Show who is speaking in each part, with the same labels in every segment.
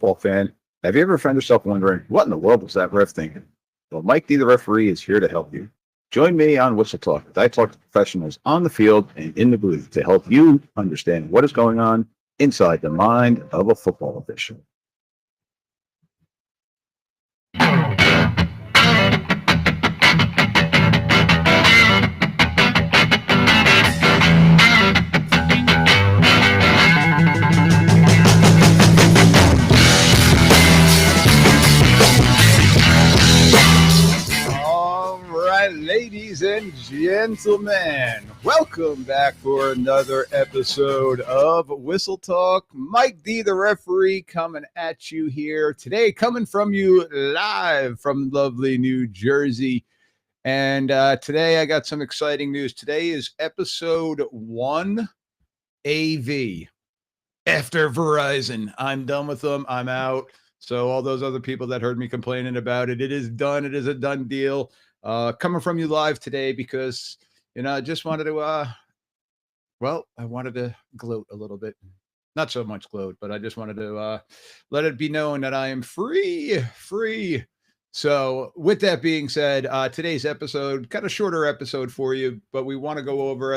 Speaker 1: football fan, have you ever found yourself wondering, what in the world was that ref thinking? Well, Mike D, the referee, is here to help you. Join me on Whistle Talk as I talk to professionals on the field and in the booth to help you understand what is going on inside the mind of a football official. All right, ladies and gentlemen, welcome back for another episode of Whistle Talk. Mike D, the referee, coming at you here today, coming from you live from lovely New Jersey. And today I got some exciting news. Today is episode 1 AV. After Verizon, I'm done with them. I'm out. So all those other people that heard me complaining about it, it is done. It is a done deal. Coming from you live today because, I just wanted to, I wanted to gloat a little bit. Not so much gloat, but I just wanted to let it be known that I am free. So with that being said, today's episode, kind of shorter episode for you, but we want to go over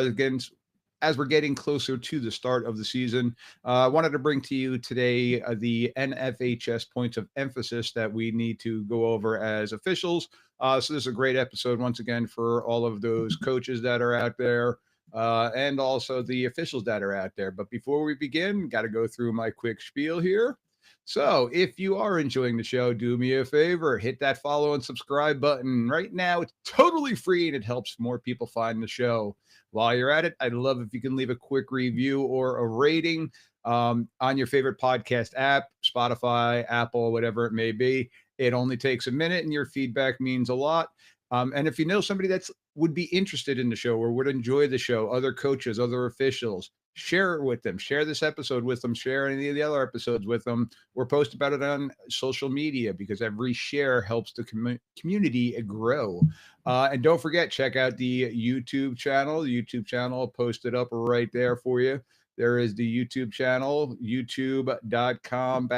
Speaker 1: as we're getting closer to the start of the season. I wanted to bring to you today the NFHS points of emphasis that we need to go over as officials. So this is a great episode once again for all of those coaches that are out there and also the officials that are out there. But before we begin, got to go through my quick spiel here. So if you are enjoying the show, do me a favor, hit that follow and subscribe button. Right now, it's totally free and it helps more people find the show. While you're at it, I'd love if you can leave a quick review or a rating on your favorite podcast app, Spotify, Apple, whatever it may be. It only takes a minute and your feedback means a lot. And if you know somebody that would be interested in the show or would enjoy the show, other coaches, other officials, share it with them. Share this episode with them. Share any of the other episodes with them or post about it on social media because every share helps the community grow. And don't forget, check out the YouTube channel. The YouTube channel posted up right there for you. There is the YouTube channel, youtube.com/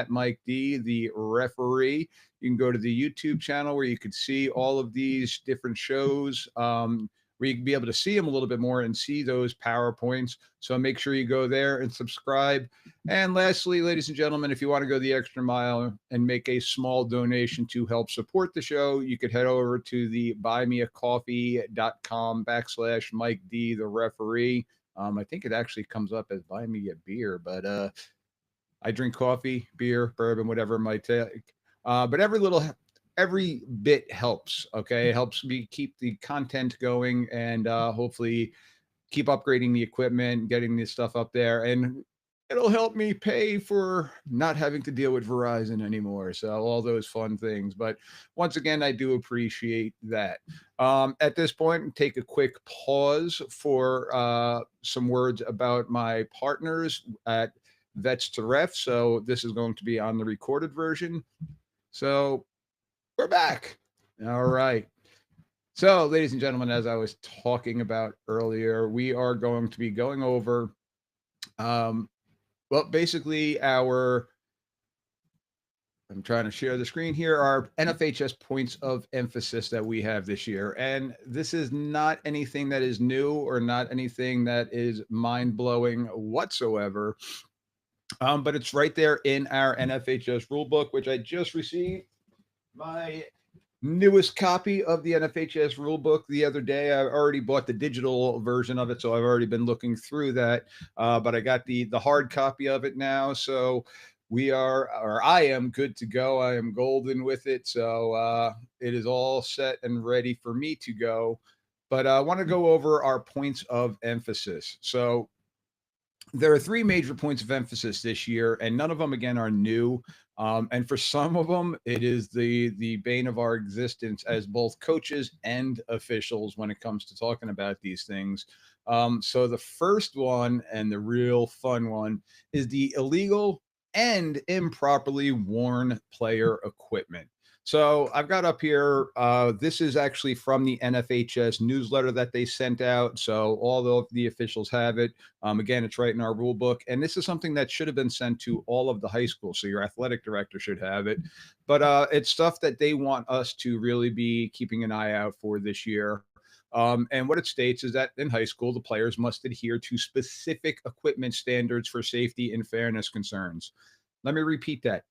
Speaker 1: Mike D, the referee. You can go to the YouTube channel where you could see all of these different shows, where you can be able to see them a little bit more and see those PowerPoints. So make sure you go there and subscribe. And lastly, ladies and gentlemen, if you want to go the extra mile and make a small donation to help support the show, you could head over to the buymeacoffee.com / Mike D, the referee. I think it actually comes up as buy me a beer, but I drink coffee, beer, bourbon, whatever it might take. But every bit helps. Okay, it helps me keep the content going and hopefully keep upgrading the equipment, getting this stuff up there, and it'll help me pay for not having to deal with Verizon anymore. So all those fun things. But once again, I do appreciate that. At this point, take a quick pause for some words about my partners at Vets to Ref. So this is going to be on the recorded version. So we're back. All right. So, ladies and gentlemen, as I was talking about earlier, we are going to be going over, basically I'm trying to share the screen here, our NFHS points of emphasis that we have this year. And this is not anything that is new or not anything that is mind blowing whatsoever. But it's right there in our NFHS rulebook, which I just received my newest copy of the NFHS rulebook the other day. I already bought the digital version of it, so I've already been looking through that. But I got the hard copy of it now, so I am good to go. I am golden with it, so it is all set and ready for me to go. But I want to go over our points of emphasis. So there are 3 major points of emphasis this year, and none of them, again, are new. And for some of them, it is the bane of our existence as both coaches and officials when it comes to talking about these things. So the first one and the real fun one is the illegal and improperly worn player equipment. So I've got up here, this is actually from the NFHS newsletter that they sent out. So all of the officials have it. Again, it's right in our rule book. And this is something that should have been sent to all of the high schools. So your athletic director should have it. But it's stuff that they want us to really be keeping an eye out for this year. And what it states is that in high school, the players must adhere to specific equipment standards for safety and fairness concerns. Let me repeat that.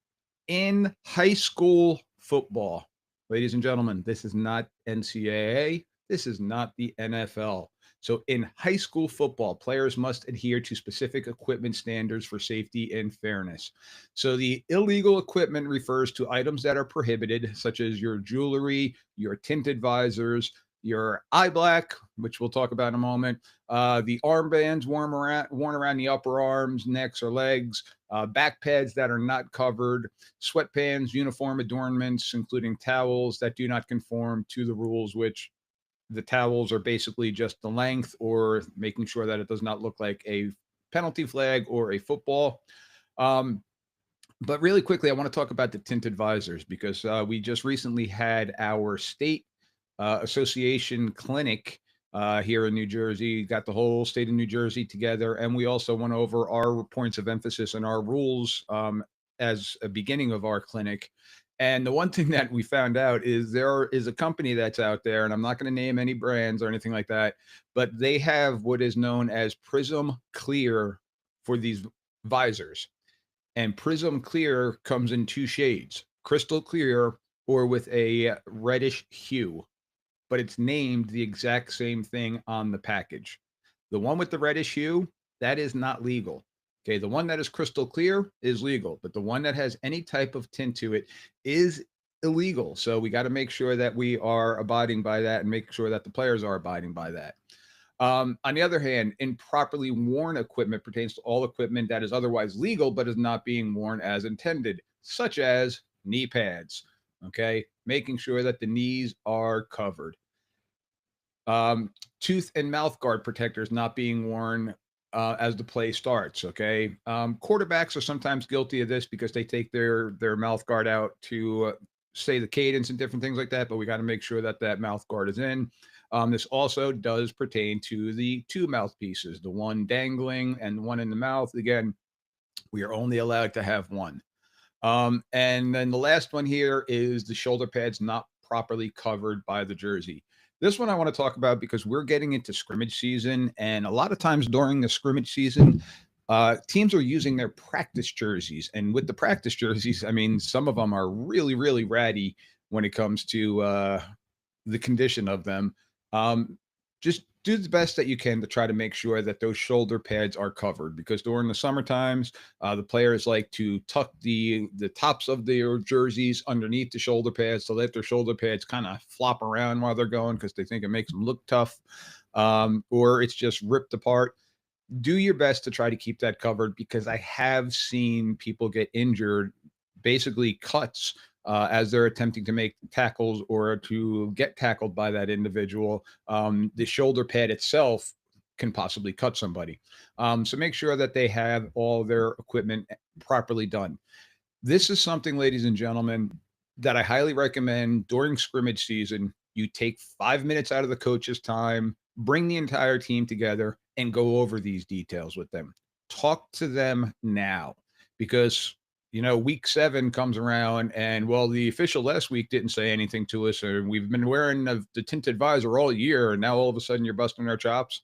Speaker 1: In high school football, ladies and gentlemen, this is not NCAA. This is not the NFL. So, in high school football, players must adhere to specific equipment standards for safety and fairness. So, the illegal equipment refers to items that are prohibited, such as your jewelry, your tinted visors, your eye black, which we'll talk about in a moment, the armbands worn around the upper arms, necks, or legs, back pads that are not covered, sweatpants, uniform adornments, including towels that do not conform to the rules, which the towels are basically just the length or making sure that it does not look like a penalty flag or a football. Um, but really quickly, I want to talk about the tinted visors because we just recently had our state association clinic here in New Jersey, got the whole state of New Jersey together. And we also went over our points of emphasis and our rules as a beginning of our clinic. And the one thing that we found out is there is a company that's out there, and I'm not going to name any brands or anything like that, but they have what is known as Prism Clear for these visors. And Prism Clear comes in two shades, crystal clear or with a reddish hue, but it's named the exact same thing on the package. The one with the reddish hue, that is not legal. Okay, the one that is crystal clear is legal, but the one that has any type of tint to it is illegal. So we got to make sure that we are abiding by that and make sure that the players are abiding by that. On the other hand, improperly worn equipment pertains to all equipment that is otherwise legal but is not being worn as intended, such as knee pads. Okay, making sure that the knees are covered. Tooth and mouth guard protectors not being worn as the play starts. Okay, quarterbacks are sometimes guilty of this because they take their mouth guard out to say the cadence and different things like that. But we got to make sure that that mouth guard is in. This also does pertain to the two mouthpieces, the one dangling and the one in the mouth. Again, we are only allowed to have one. And then the last one here is the shoulder pads not properly covered by the jersey. This one I want to talk about because we're getting into scrimmage season, and a lot of times during the scrimmage season, teams are using their practice jerseys. And with the practice jerseys, I mean, some of them are really, really ratty when it comes to the condition of them. Um, just do the best that you can to try to make sure that those shoulder pads are covered because during the summer times, the players like to tuck the tops of their jerseys underneath the shoulder pads to let their shoulder pads kind of flop around while they're going because they think it makes them look tough, or it's just ripped apart. Do your best to try to keep that covered because I have seen people get injured, basically cuts as they're attempting to make tackles or to get tackled by that individual. The shoulder pad itself can possibly cut somebody. So make sure that they have all their equipment properly done. This is something, ladies and gentlemen, that I highly recommend during scrimmage season. You take 5 minutes out of the coach's time, bring the entire team together, and go over these details with them. Talk to them now because week 7 comes around and well, the official last week didn't say anything to us, or we've been wearing the tinted visor all year, and now all of a sudden you're busting our chops.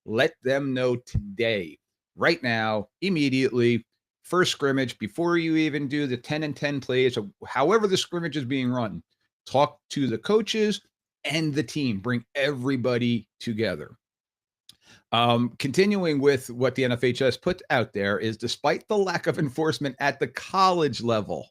Speaker 1: Let them know today, right now, immediately, first scrimmage, before you even do the 10 and 10 plays, or however the scrimmage is being run. Talk to the coaches and the team. Bring everybody together. Continuing with what the NFHS put out there is despite the lack of enforcement at the college level,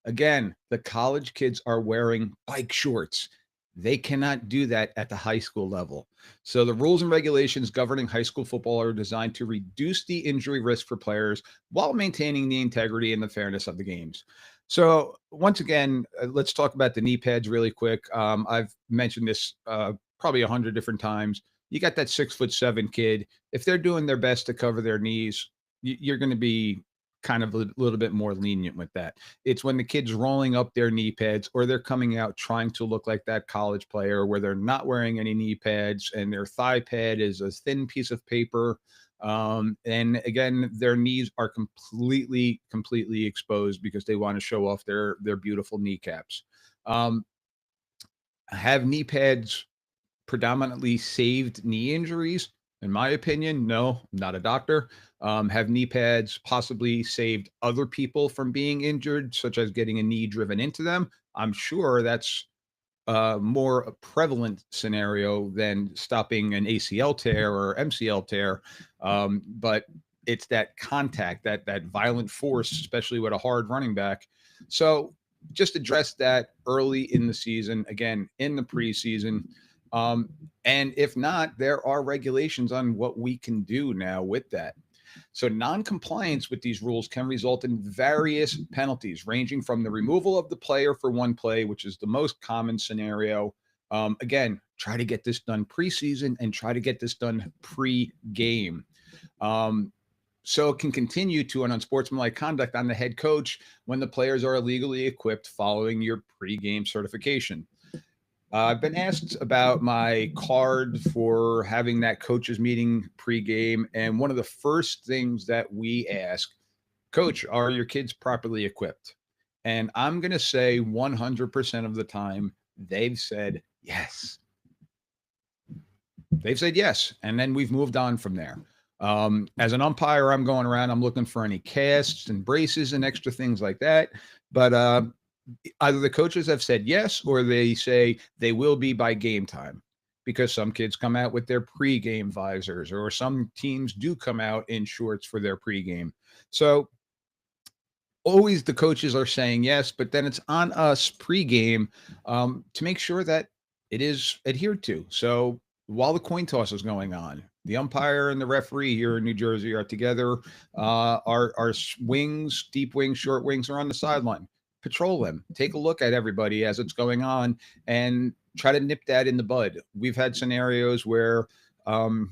Speaker 1: again, the college kids are wearing bike shorts. They cannot do that at the high school level. So the rules and regulations governing high school football are designed to reduce the injury risk for players while maintaining the integrity and the fairness of the games. So once again, let's talk about the knee pads really quick. I've mentioned this probably 100 different times. You got that 6'7" kid. If they're doing their best to cover their knees, you're going to be kind of a little bit more lenient with that. It's when the kid's rolling up their knee pads or they're coming out trying to look like that college player where they're not wearing any knee pads and their thigh pad is a thin piece of paper. And again, their knees are completely exposed because they want to show off their beautiful kneecaps. Um, have knee pads predominantly saved knee injuries? In my opinion, no, I'm not a doctor. Have knee pads possibly saved other people from being injured, such as getting a knee driven into them? I'm sure that's a more prevalent scenario than stopping an ACL tear or MCL tear. But it's that contact, that violent force, especially with a hard running back. So just address that early in the season, again, in the preseason. Um, and if not, there are regulations on what we can do now with that. So, non-compliance with these rules can result in various penalties, ranging from the removal of the player for one play, which is the most common scenario. Again, try to get this done preseason and try to get this done pre-game. Um, so it can continue to an unsportsmanlike conduct on the head coach when the players are illegally equipped following your pre-game certification. I've been asked about my card for having that coaches meeting pregame, and one of the first things that we ask, Coach, are your kids properly equipped? And I'm going to say 100% of the time they've said yes. They've said yes, and then we've moved on from there. As an umpire, I'm going around, I'm looking for any casts and braces and extra things like that. But either the coaches have said yes or they say they will be by game time, because some kids come out with their pregame visors or some teams do come out in shorts for their pregame. So always the coaches are saying yes, but then it's on us pregame to make sure that it is adhered to. So while the coin toss is going on, the umpire and the referee here in New Jersey are together. Our wings, deep wings, short wings are on the sideline. Patrol them. Take a look at everybody as it's going on and try to nip that in the bud. We've had scenarios where a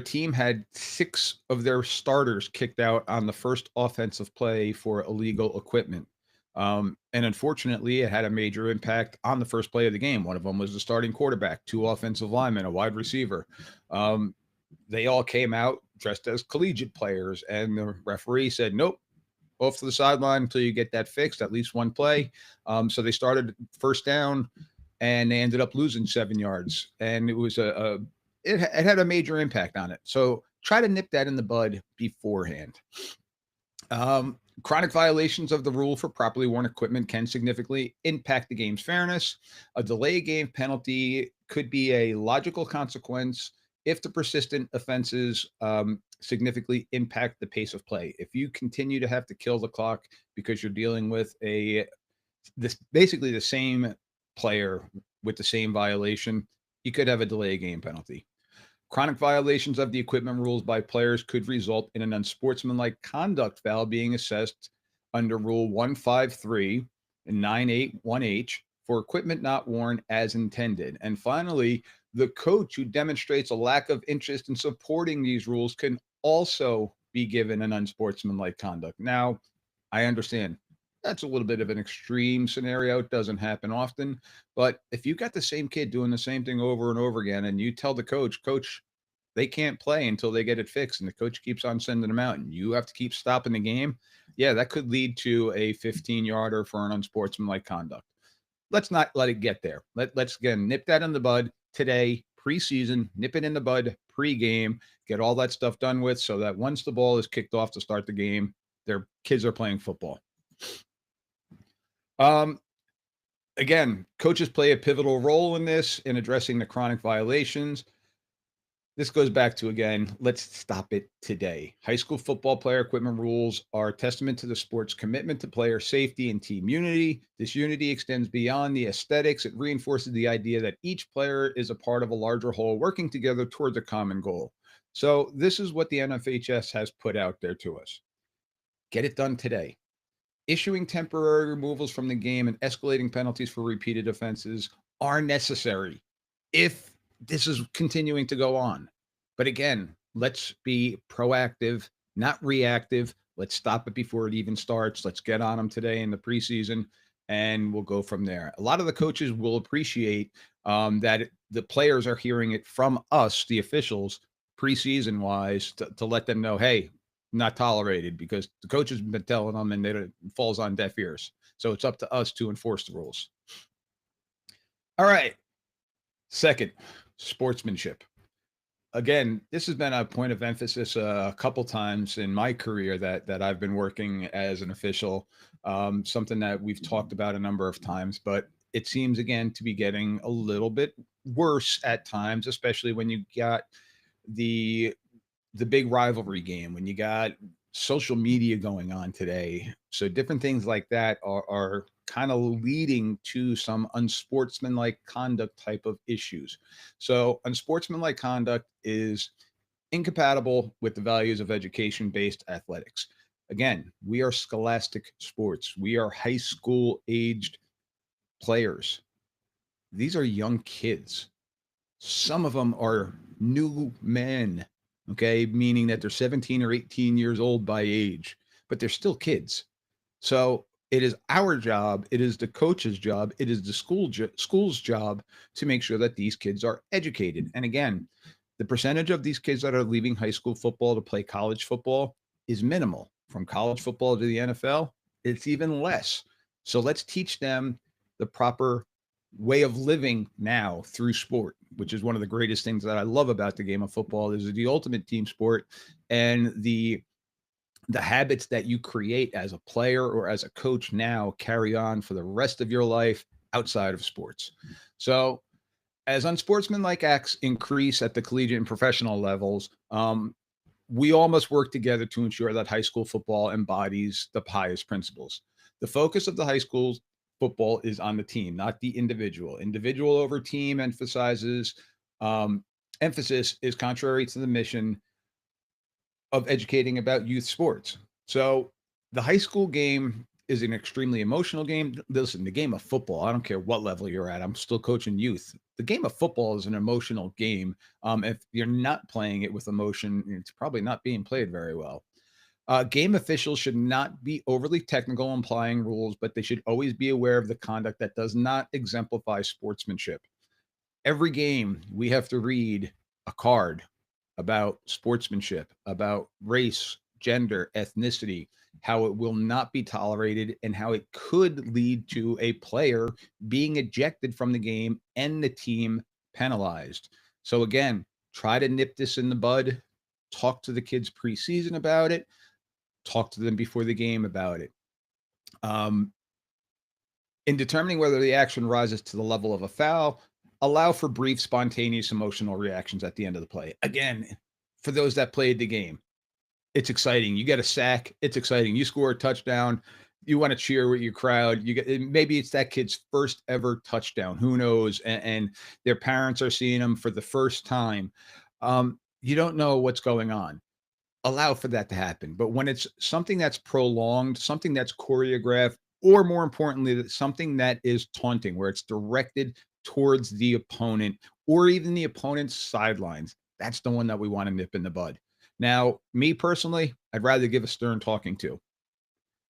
Speaker 1: team had 6 of their starters kicked out on the first offensive play for illegal equipment. And unfortunately, it had a major impact on the first play of the game. One of them was the starting quarterback, 2 offensive linemen, a wide receiver. They all came out dressed as collegiate players, and the referee said, nope, off to the sideline until you get that fixed, at least one play. So they started first down, and they ended up losing 7 yards. And it was it had a major impact on it. So try to nip that in the bud beforehand. Chronic violations of the rule for properly worn equipment can significantly impact the game's fairness. A delay game penalty could be a logical consequence if the persistent offenses significantly impact the pace of play. If you continue to have to kill the clock because you're dealing with basically the same player with the same violation, you could have a delay game penalty. Chronic violations of the equipment rules by players could result in an unsportsmanlike conduct foul being assessed under Rule 153 and 981H for equipment not worn as intended. And finally, the coach who demonstrates a lack of interest in supporting these rules can also be given an unsportsmanlike conduct. Now, I understand that's a little bit of an extreme scenario. It doesn't happen often. But if you got the same kid doing the same thing over and over again, and you tell the coach, they can't play until they get it fixed, and the coach keeps on sending them out, and you have to keep stopping the game, yeah, that could lead to a 15-yarder for an unsportsmanlike conduct. Let's not let it get there. Let's again nip that in the bud today, preseason, nip it in the bud pre-game, get all that stuff done with so that once the ball is kicked off to start the game, their kids are playing football. Again, coaches play a pivotal role in this, in addressing the chronic violations. This goes back to, again, let's stop it today. High school football player equipment rules are a testament to the sport's commitment to player safety and team unity. This unity extends beyond the aesthetics. It reinforces the idea that each player is a part of a larger whole, working together towards a common goal. So this is what the NFHS has put out there to us. Get it done today. Issuing temporary removals from the game and escalating penalties for repeated offenses are necessary if this is continuing to go on. But again, let's be proactive, not reactive. Let's stop it before it even starts. Let's get on them today in the preseason, and we'll go from there. A lot of the coaches will appreciate the players are hearing it from us, the officials, preseason wise, to let them know, hey, not tolerated, because the coach has been telling them and it falls on deaf ears. So it's up to us to enforce the rules. All right. Second, sportsmanship. Again, this has been a point of emphasis a couple times in my career that I've been working as an official. Something that we've talked about a number of times, but it seems again to be getting a little bit worse at times, especially when you got the the big rivalry game, when you got social media going on today. So different things like that are kind of leading to some unsportsmanlike conduct type of issues. So unsportsmanlike conduct is incompatible with the values of education based athletics. Again, we are scholastic sports. We are high school aged players. These are young kids. Some of them are new men, okay, meaning that they're 17 or 18 years old by age, but they're still kids. So it is our job, it is the coach's job, it is the school's job to make sure that these kids are educated. And again, the percentage of these kids that are leaving high school football to play college football is minimal. From college football to the NFL, it's even less. So let's teach them the proper way of living now through sport, which is one of the greatest things that I love about the game of football. Is the ultimate team sport, and the habits that you create as a player or as a coach now carry on for the rest of your life outside of sports. So as unsportsmanlike acts increase at the collegiate and professional levels, we all must work together to ensure that high school football embodies the highest principles. The focus of the high school football is on the team, not the individual. Individual over team um, emphasis is contrary to the mission of educating about youth sports. So the high school game is an extremely emotional game. Listen, the game of football, I don't care what level you're at. I'm still coaching youth. The game of football is an emotional game. If you're not playing it with emotion, it's probably not being played very well. Game officials should not be overly technical in applying rules, but they should always be aware of the conduct that does not exemplify sportsmanship. Every game, we have to read a card about sportsmanship, about race, gender, ethnicity, how it will not be tolerated, and how it could lead to a player being ejected from the game and the team penalized. So, again, try to nip this in the bud. Talk to the kids preseason about it. Talk to them before the game about it. Um, in determining whether the action rises to the level of a foul, allow for brief, spontaneous emotional reactions at the end of the play. Again, for those that played the game, it's exciting. You get a sack, it's exciting. You score a touchdown, you want to cheer with your crowd. You get maybe it's that kid's first ever touchdown. Who knows? And their parents are seeing them for the first time. You don't know what's going on. Allow for that to happen. But when it's something that's prolonged, something that's choreographed, or more importantly, something that is taunting, where it's directed towards the opponent or even the opponent's sidelines, that's the one that we want to nip in the bud. Now, me personally, I'd rather give a stern talking to.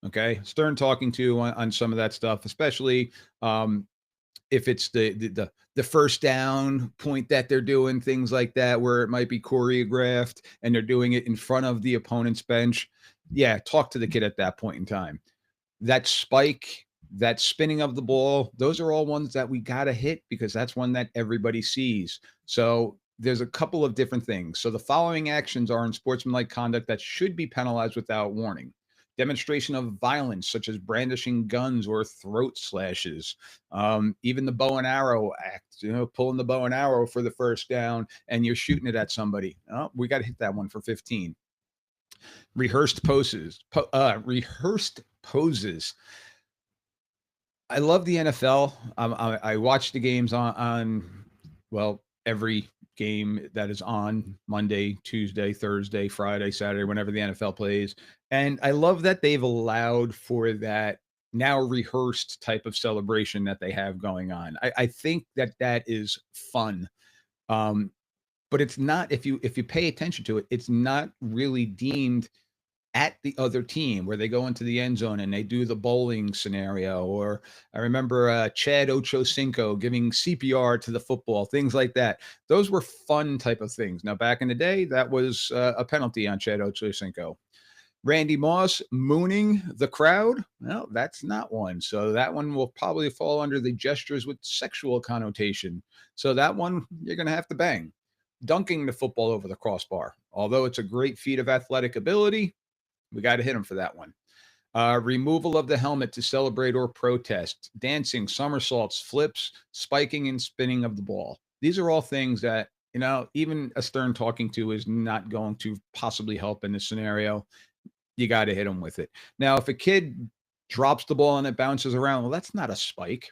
Speaker 1: Okay, stern talking to on some of that stuff, especially if it's the first down point that they're doing, things like that, where it might be choreographed and they're doing it in front of the opponent's bench. Yeah, talk to the kid at that point in time. That spike, that spinning of the ball, those are all ones that we got to hit because that's one that everybody sees. So there's a couple of different things. So the following actions are unsportsmanlike conduct that should be penalized without warning. Demonstration of violence, such as brandishing guns or throat slashes. Even the bow and arrow act, pulling the bow and arrow for the first down and you're shooting it at somebody. Oh, we got to hit that one for 15. Rehearsed poses. I love the NFL. I watch the games on well, every game that is on Monday, Tuesday, Thursday, Friday, Saturday, whenever the NFL plays. And I love that they've allowed for that now rehearsed type of celebration that they have going on. I think that that is fun. Um, but it's not, if you pay attention to it, it's not really deemed at the other team where they go into the end zone and they do the bowling scenario. Or I remember Chad Ochocinco giving CPR to the football, things like that. Those were fun type of things. Now, back in the day, that was a penalty on Chad Ochocinco. Randy Moss mooning the crowd. Well, that's not one. So that one will probably fall under the gestures with sexual connotation. So that one you're going to have to bang. Dunking the football over the crossbar. Although it's a great feat of athletic ability, we got to hit him for that one. Removal of the helmet to celebrate or protest. Dancing, somersaults, flips, spiking and spinning of the ball. These are all things that, even a stern talking to is not going to possibly help in this scenario. You got to hit them with it. Now, if a kid drops the ball and it bounces around, well, that's not a spike.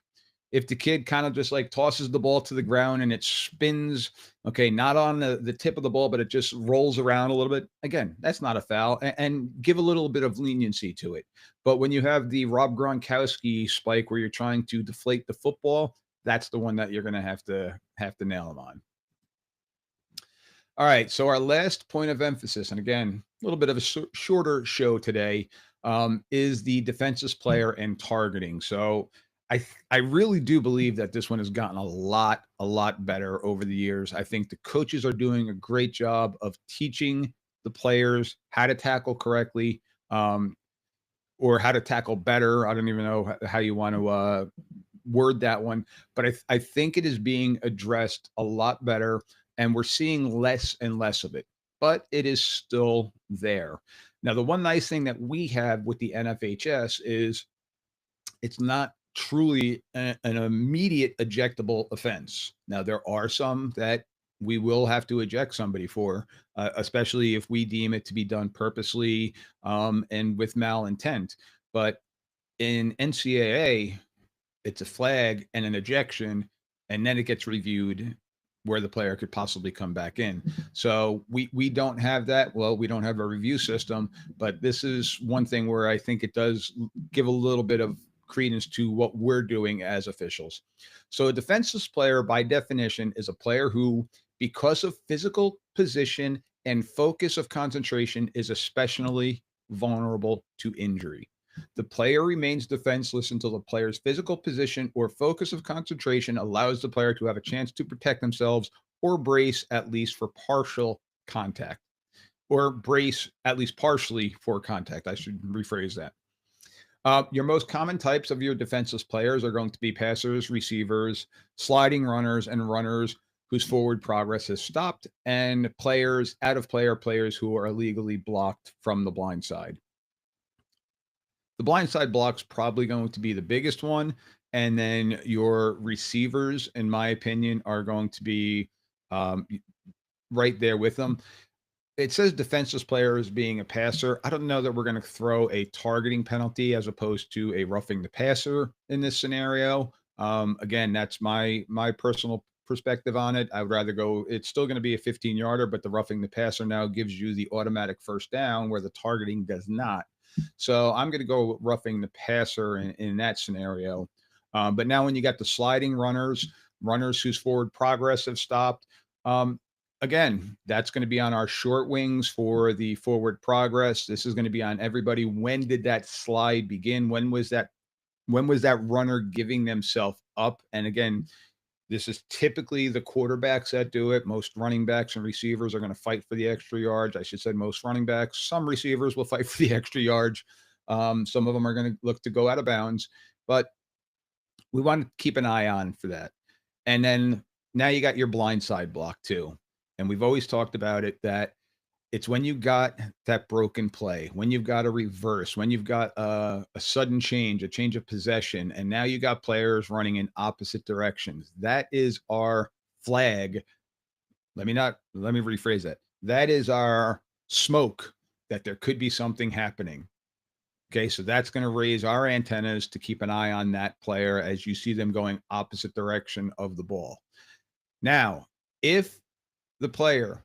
Speaker 1: If the kid kind of just like tosses the ball to the ground and it spins, okay, not on the tip of the ball, but it just rolls around a little bit, again, that's not a foul. And give a little bit of leniency to it. But when you have the Rob Gronkowski spike where you're trying to deflate the football, that's the one that you're going to have to nail them on. All right. So our last point of emphasis, and again, a little bit of a shorter show today, is the defensive player and targeting. So I really do believe that this one has gotten a lot better over the years. I think the coaches are doing a great job of teaching the players how to tackle correctly, or how to tackle better. I don't even know how you want to word that one, but I think it is being addressed a lot better, and we're seeing less and less of it, but it is still there. Now, the one nice thing that we have with the NFHS is it's not truly an immediate ejectable offense. Now, there are some that we will have to eject somebody for, especially if we deem it to be done purposely, and with malintent. But in NCAA, it's a flag and an ejection, and then it gets reviewed where the player could possibly come back in. So we don't have that. Well, we don't have a review system, but this is one thing where I think it does give a little bit of credence to what we're doing as officials. So a defenseless player, by definition, is a player who, because of physical position and focus of concentration, is especially vulnerable to injury. The player remains defenseless until the player's physical position or focus of concentration allows the player to have a chance to protect themselves or brace at least for partial contact, or brace at least partially for contact. I should rephrase that. Your most common types of your defenseless players are going to be passers, receivers, sliding runners, and runners whose forward progress has stopped, and players, out of players who are illegally blocked from the blind side. The blind side block's probably going to be the biggest one. And then your receivers, in my opinion, are going to be um, right there with them. It says defenseless player as being a passer. I don't know that we're going to throw a targeting penalty as opposed to a roughing the passer in this scenario. Again, that's my personal perspective on it. I would rather go. It's still going to be a 15-yarder, but the roughing the passer now gives you the automatic first down, where the targeting does not. So I'm going to go roughing the passer in that scenario. But now when you got the sliding runners whose forward progress have stopped, again, that's going to be on our short wings for the forward progress. This is going to be on everybody. When did that slide begin? When was that runner giving themselves up? And again, this is typically the quarterbacks that do it. Most running backs and receivers are going to fight for the extra yards. I should say most running backs. Some receivers will fight for the extra yards. Some of them are going to look to go out of bounds, but we want to keep an eye on for that. And then now you got your blind side block too. And we've always talked about it, that it's when you got that broken play, when you've got a reverse, when you've got a sudden change, a change of possession, and now you got players running in opposite directions. That is our flag. Let me rephrase that. That is our smoke that there could be something happening. Okay, so that's going to raise our antennas to keep an eye on that player as you see them going opposite direction of the ball. Now, if the player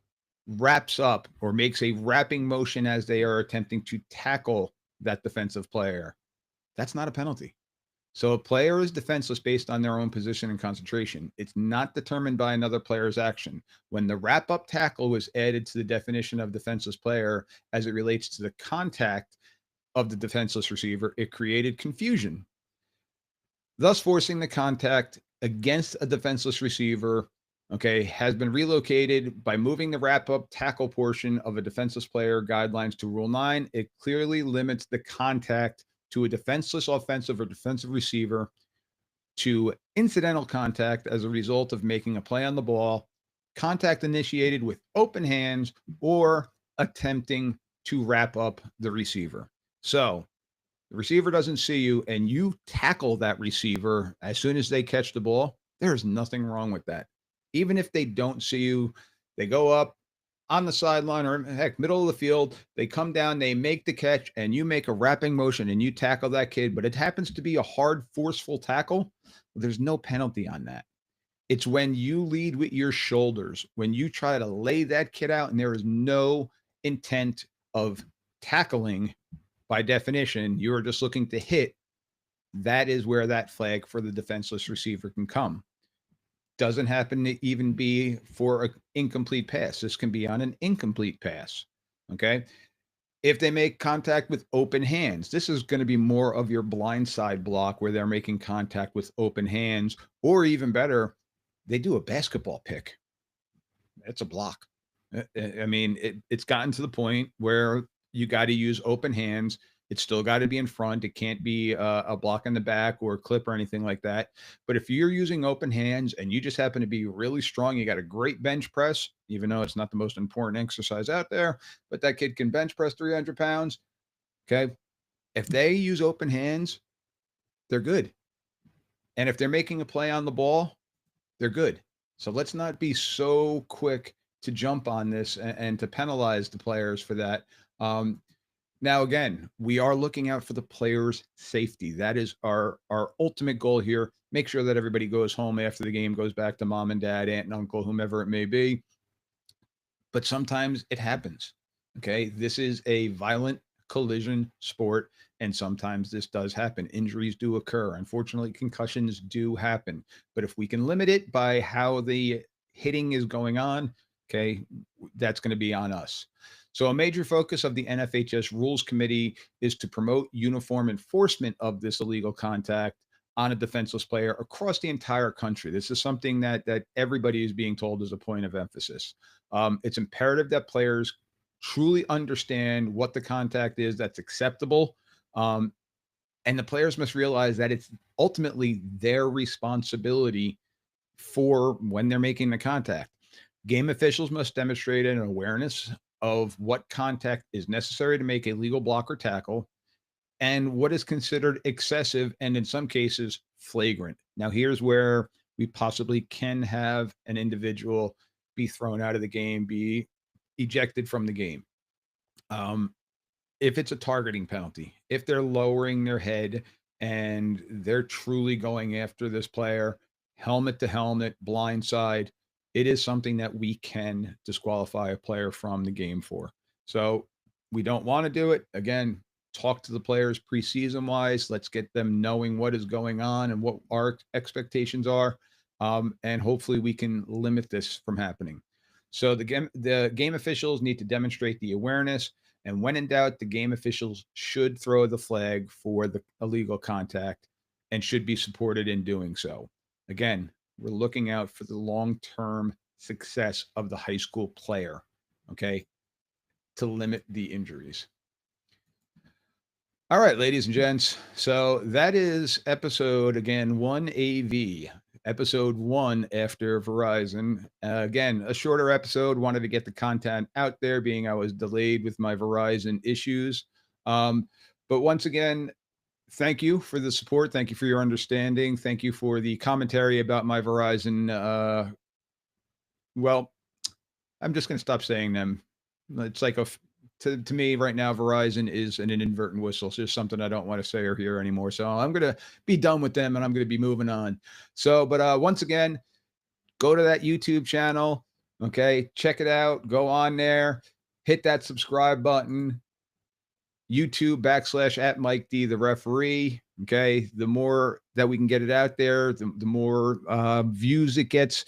Speaker 1: wraps up or makes a wrapping motion as they are attempting to tackle that defensive player, that's not a penalty. So a player is defenseless based on their own position and concentration. It's not determined by another player's action. When the wrap up tackle was added to the definition of defenseless player as it relates to the contact of the defenseless receiver, it created confusion, thus forcing the contact against a defenseless receiver. Okay, has been relocated by moving the wrap up tackle portion of a defenseless player guidelines to Rule 9. It clearly limits the contact to a defenseless offensive or defensive receiver to incidental contact as a result of making a play on the ball, contact initiated with open hands, or attempting to wrap up the receiver. So the receiver doesn't see you and you tackle that receiver as soon as they catch the ball, there's nothing wrong with that. Even if they don't see you, they go up on the sideline or heck, middle of the field, they come down, they make the catch, and you make a wrapping motion and you tackle that kid, but it happens to be a hard, forceful tackle. There's no penalty on that. It's when you lead with your shoulders, when you try to lay that kid out and there is no intent of tackling. By definition, you are just looking to hit. That is where that flag for the defenseless receiver can come. Doesn't happen to even be for an incomplete pass. This can be on an incomplete pass. Okay. If they make contact with open hands, this is going to be more of your blind side block where they're making contact with open hands, or even better, they do a basketball pick. It's a block. I mean, it's gotten to the point where you got to use open hands. It's still got to be in front. It can't be a block in the back or a clip or anything like that. But if you're using open hands and you just happen to be really strong, you got a great bench press, even though it's not the most important exercise out there, but that kid can bench press 300 pounds. Okay. If they use open hands, they're good. And if they're making a play on the ball, they're good. So let's not be so quick to jump on this and to penalize the players for that. Now, again, we are looking out for the players' safety. That is our ultimate goal here. Make sure that everybody goes home after the game, goes back to mom and dad, aunt and uncle, whomever it may be. But sometimes it happens. Okay. This is a violent collision sport, and sometimes this does happen. Injuries do occur. Unfortunately, concussions do happen. But if we can limit it by how the hitting is going on, okay, that's going to be on us. So, a major focus of the NFHS Rules Committee is to promote uniform enforcement of this illegal contact on a defenseless player across the entire country. This is something that everybody is being told is a point of emphasis. It's imperative that players truly understand what the contact is that's acceptable. And the players must realize that it's ultimately their responsibility for when they're making the contact. Game officials must demonstrate an awareness of what contact is necessary to make a legal block or tackle and what is considered excessive and in some cases flagrant. Now, here's where we possibly can have an individual be thrown out of the game, be ejected from the game. If it's a targeting penalty, if they're lowering their head and they're truly going after this player, helmet to helmet, blindside, it is something that we can disqualify a player from the game for. So we don't want to do it. Again, talk to the players preseason wise. Let's get them knowing what is going on and what our expectations are. And hopefully we can limit this from happening. So the game officials need to demonstrate the awareness. And when in doubt, the game officials should throw the flag for the illegal contact and should be supported in doing so. Again, we're looking out for the long-term success of the high school player, okay, to limit the injuries. All right, ladies and gents. So that is episode, again, 1AV, episode 1 after Verizon. Again, a shorter episode. Wanted to get the content out there, being I was delayed with my Verizon issues. But once again, thank you for the support. Thank you for your understanding. Thank you for the commentary about my Verizon. Well, I'm just going to stop saying them. It's like to me right now, Verizon is an inadvertent whistle. It's just something I don't want to say or hear anymore. So I'm going to be done with them and I'm going to be moving on. So, but once again, go to that YouTube channel. Okay. Check it out. Go on there, hit that subscribe button. YouTube / Mike D the referee. Okay, the more that we can get it out there, the more views it gets,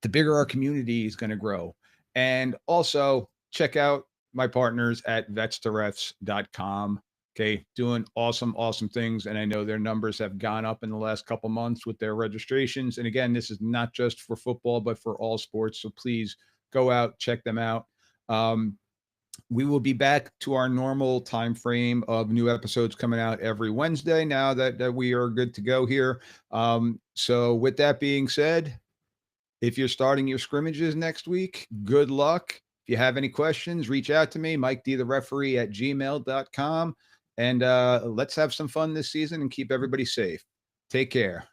Speaker 1: the bigger our community is going to grow. And also check out my partners at vetstoRefs.com. Okay, doing awesome things. And I know their numbers have gone up in the last couple months with their registrations. And again, this is not just for football, but for all sports. So please go out, check them out. We will be back to our normal time frame of new episodes coming out every Wednesday now that we are good to go here. So with that being said, if you're starting your scrimmages next week, good luck. If you have any questions, reach out to me, Mike D the referee at gmail.com. And let's have some fun this season and keep everybody safe. Take care.